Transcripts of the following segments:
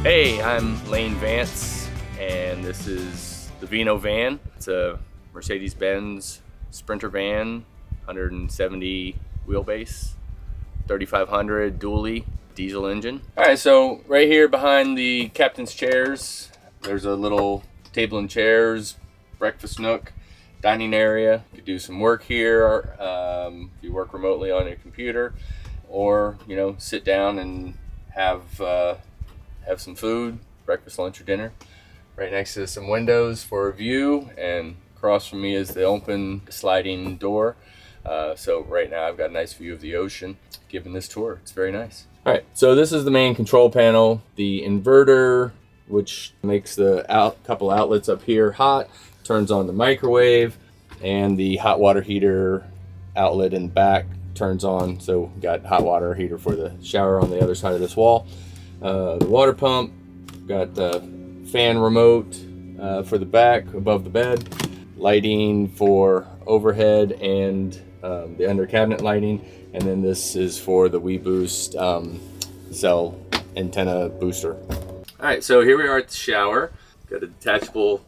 Hey, I'm Lane Vance, and this is the Vino van. It's a Mercedes-Benz Sprinter van, 170 wheelbase, 3500 dually diesel engine. All right, so right here behind the captain's chairs, there's a little table and chairs, breakfast nook, dining area. You could do some work here if you work remotely on your computer, or sit down and have some food, breakfast, lunch, or dinner. Right next to some windows for a view, and across from me is the open sliding door. So right now I've got a nice view of the ocean. Giving this tour, it's very nice. All right, so this is the main control panel. The inverter, which makes the couple outlets up here hot, turns on the microwave, and the hot water heater outlet in the back turns on. So we've got hot water heater for the shower on the other side of this wall. The water pump, got the fan remote for the back above the bed, lighting for overhead and the under cabinet lighting, and then this is for the WeBoost cell antenna booster. All right, so here we are at the shower. Got a detachable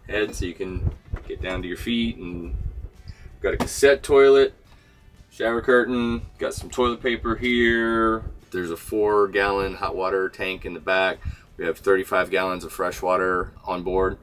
head so you can get down to your feet, and got a cassette toilet, shower curtain, got some toilet paper here. There's a 4-gallon hot water tank in the back. We have 35 gallons of fresh water on board.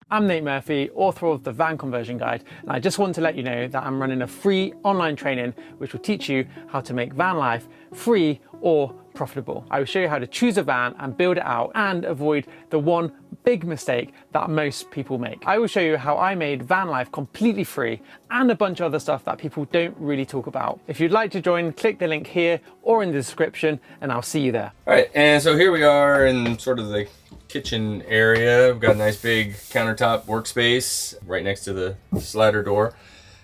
I'm Nate Murphy, author of the Van Conversion Guide, and I just want to let you know that I'm running a free online training which will teach you how to make van life free or profitable. I will show you how to choose a van and build it out and avoid the one big mistake that most people make. I will show you how I made van life completely free and a bunch of other stuff that people don't really talk about. If you'd like to join, click the link here or in the description, and I'll see you there. All right, and so here we are in sort of the kitchen area. We've got a nice big countertop workspace right next to the slider door.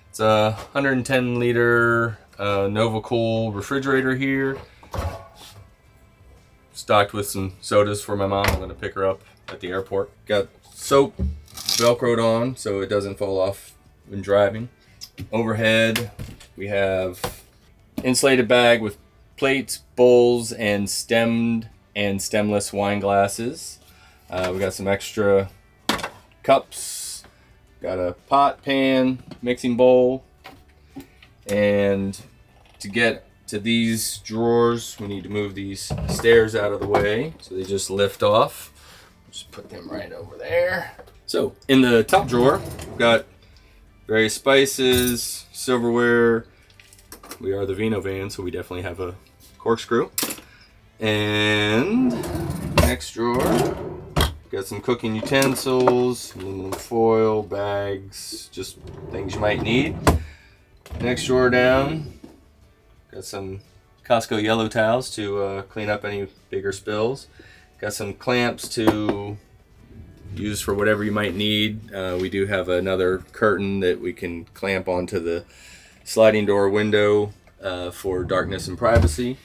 It's a 110 liter NovaCool refrigerator here, stocked with some sodas for my mom. I'm gonna pick her up at the airport. Got soap velcroed on so it doesn't fall off when driving. Overhead we have insulated bag with plates, bowls, and stemmed and stemless wine glasses. We got some extra cups, got a pot, pan, mixing bowl, and to get to these drawers we need to move these stairs out of the way so they just lift off. Just put them right over there. So in the top drawer we've got various spices, silverware. We are the Vino van, so we definitely have a corkscrew. And next drawer, got some cooking utensils, aluminum foil, bags, just things you might need. Next drawer down, got some Costco yellow towels to clean up any bigger spills. Got some clamps to use for whatever you might need. We do have another curtain that we can clamp onto the sliding door window for darkness and privacy.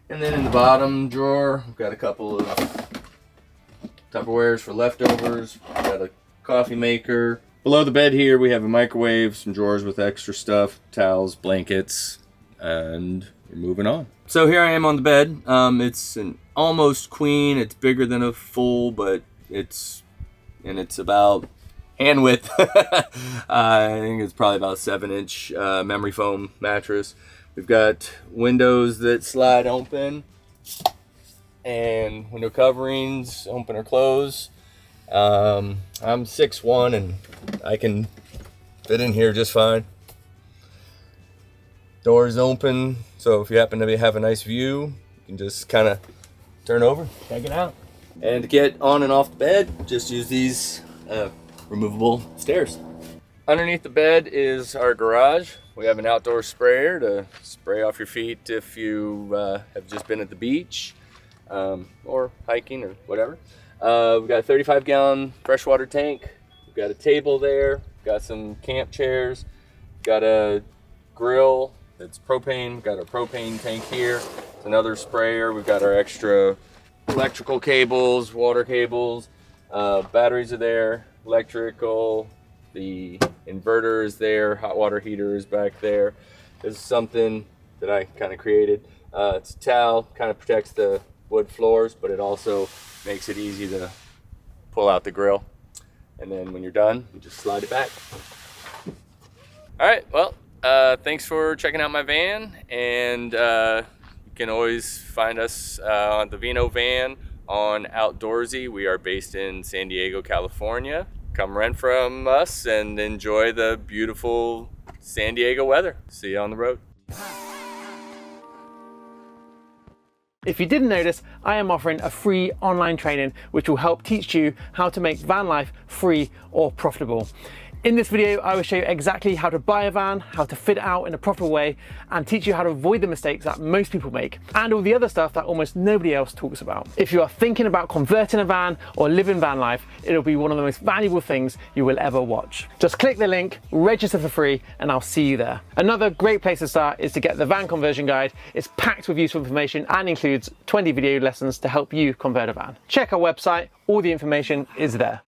And then in the bottom drawer, we've got a couple of Tupperwares for leftovers. We've got a coffee maker. Below the bed here, we have a microwave, some drawers with extra stuff, towels, blankets, and we're moving on. So here I am on the bed. It's an almost queen. It's bigger than a full, but it's about hand width. I think it's probably about 7-inch memory foam mattress. We've got windows that slide open and window coverings open or close. I'm 6'1" and I can fit in here just fine. Doors open, so if you happen to have a nice view, you can just kind of turn over, check it out. And to get on and off the bed, just use these removable stairs. Underneath the bed is our garage. We have an outdoor sprayer to spray off your feet if you have just been at the beach or hiking or whatever. We've got a 35-gallon freshwater tank. We've got a table there. We've got some camp chairs. We've got a grill that's propane. We've got a propane tank here. It's another sprayer. We've got our extra electrical cables, water cables. Batteries are there, electrical. The inverter is there, hot water heater is back there. This is something that I kind of created. It's a towel, kind of protects the wood floors, but it also makes it easy to pull out the grill. And then when you're done, you just slide it back. All right, well, thanks for checking out my van, and you can always find us on the Vino Van on Outdoorsy. We are based in San Diego, California. Come rent from us and enjoy the beautiful San Diego weather. See you on the road. If you didn't notice, I am offering a free online training which will help teach you how to make van life free or profitable. In this video, I will show you exactly how to buy a van, how to fit it out in a proper way, and teach you how to avoid the mistakes that most people make, and all the other stuff that almost nobody else talks about. If you are thinking about converting a van or living van life, it'll be one of the most valuable things you will ever watch. Just click the link, register for free, and I'll see you there. Another great place to start is to get the van conversion guide. It's packed with useful information and includes 20 video lessons to help you convert a van. Check our website, all the information is there.